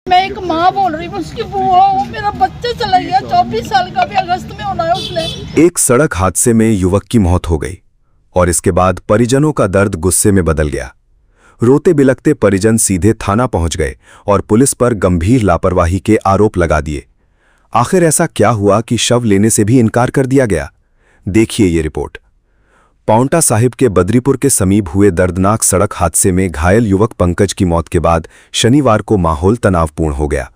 मैं एक माँ बोल रही हूँ, उसकी बुआ हूँ। मेरा बच्चा चला गया, 24 साल का, भी अगस्त में होना है उसने। एक सड़क हादसे में युवक की मौत हो गई और इसके बाद परिजनों का दर्द गुस्से में बदल गया। रोते बिलखते परिजन सीधे थाना पहुंच गए और पुलिस पर गंभीर लापरवाही के आरोप लगा दिए। आखिर ऐसा क्या हुआ कि शव लेने से भी इनकार कर दिया गया? देखिए ये रिपोर्ट। पांवटा साहिब के बद्रीपुर के समीप हुए दर्दनाक सड़क हादसे में घायल युवक पंकज की मौत के बाद शनिवार को माहौल तनावपूर्ण हो गया।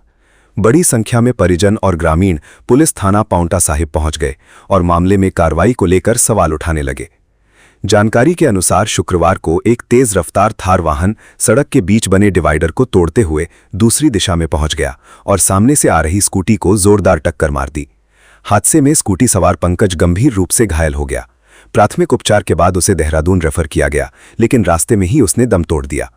बड़ी संख्या में परिजन और ग्रामीण पुलिस थाना पांवटा साहिब पहुंच गए और मामले में कार्रवाई को लेकर सवाल उठाने लगे। जानकारी के अनुसार शुक्रवार को एक तेज रफ्तार थार वाहन सड़क के बीच बने डिवाइडर को तोड़ते हुए दूसरी दिशा में पहुंच गया और सामने से आ रही स्कूटी को जोरदार टक्कर मार दी। हादसे में स्कूटी सवार पंकज गंभीर रूप से घायल हो गया। प्राथमिक उपचार के बाद उसे देहरादून रेफर किया गया, लेकिन रास्ते में ही उसने दम तोड़ दिया।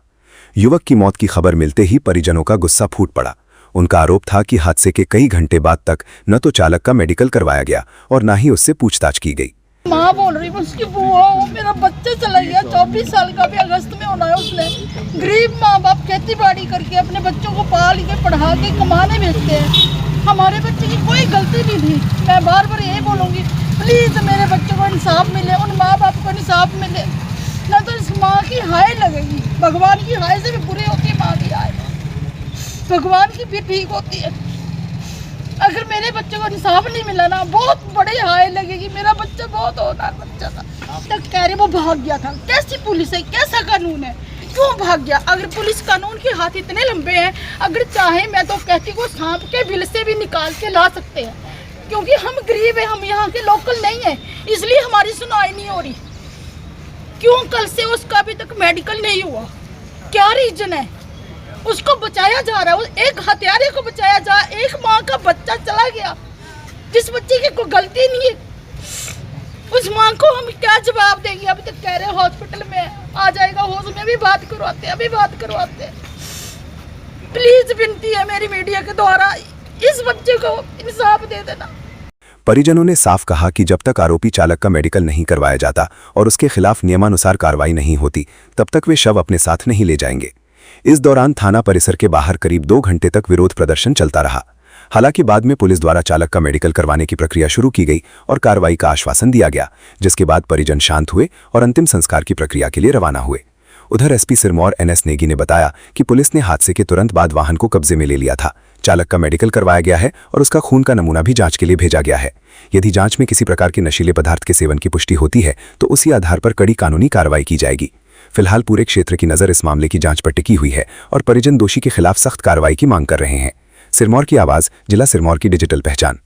युवक की मौत की खबर मिलते ही परिजनों का गुस्सा फूट पड़ा। उनका आरोप था कि हादसे के कई घंटे बाद तक न तो चालक का मेडिकल करवाया गया और न ही उससे पूछताछ की गई। माँ बोल रही हूँ, उसकी बुआ हूँ। मेरा बच्चा चला गया, 24 साल का, भी अगस्त में होना है उसने। गरीब माँ बाप खेती बाड़ी करके अपने बच्चों को पाल के पढ़ा के कमाने भेजते हैं। हमारे बच्चे की कोई गलती नहीं थी। मैं बार बार यही बोलूँगी, प्लीज़ मेरे बच्चों को इंसाफ मिले, उन माँ बाप को इंसाफ मिले। ना तो इस माँ की हाय लगेगी, भगवान की हाय से भी बुरी होती है माँ की हाय, भगवान की भी ठीक होती है। अगर मेरे बच्चे को इंसाफ नहीं मिला ना, बहुत बड़ी हाय लगेगी। मेरा बच्चा बहुत होनहार बच्चा था। तक कह रहे वो भाग गया था। कैसी पुलिस है, कैसा कानून है, क्यों भाग गया? अगर पुलिस कानून के हाथ इतने लंबे हैं, अगर चाहे मैं तो कहती को सांप के बिल से भी निकाल के ला सकते हैं, क्योंकि हम गरीब हैं, हम यहाँ के लोकल नहीं है, इसलिए हमारी सुनवाई नहीं हो रही। क्यों कल से उसका अभी तक मेडिकल नहीं हुआ? क्या रीजन है? उसको बचाया जा रहा है, एक हत्यारे को बचाया जा, एक माँ का बच्चा चला गया जिस बच्चे की कोई गलती नहीं है। उस माँ को हम क्या जवाब देंगे? अभी तक कह रहे हॉस्पिटल में आ जाएगा, होश में अभी बात करवाते। प्लीज विनती है मेरी मीडिया के द्वारा, इस बच्चे को इंसाफ दे देना। परिजनों ने साफ कहा कि जब तक आरोपी चालक का मेडिकल नहीं करवाया जाता और उसके खिलाफ नियमानुसार कार्रवाई नहीं होती, तब तक वे शव अपने साथ नहीं ले जाएंगे। इस दौरान थाना परिसर के बाहर करीब 2 घंटे तक विरोध प्रदर्शन चलता रहा। हालांकि बाद में पुलिस द्वारा चालक का मेडिकल करवाने की प्रक्रिया शुरू की गई और कार्रवाई का आश्वासन दिया गया, जिसके बाद परिजन शांत हुए और अंतिम संस्कार की प्रक्रिया के लिए रवाना हुए। उधर एसपी सिरमौर NS नेगी ने बताया कि पुलिस ने हादसे के तुरंत बाद वाहन को कब्जे में ले लिया था। चालक का मेडिकल करवाया गया है और उसका खून का नमूना भी जांच के लिए भेजा गया है। यदि जांच में किसी प्रकार के नशीले पदार्थ के सेवन की पुष्टि होती है तो उसी आधार पर कड़ी कानूनी कार्रवाई की जाएगी। फिलहाल पूरे क्षेत्र की नजर इस मामले की जांच पर टिकी हुई है और परिजन दोषी के खिलाफ सख्त कार्रवाई की मांग कर रहे हैं। सिरमौर की आवाज, जिला सिरमौर की डिजिटल पहचान।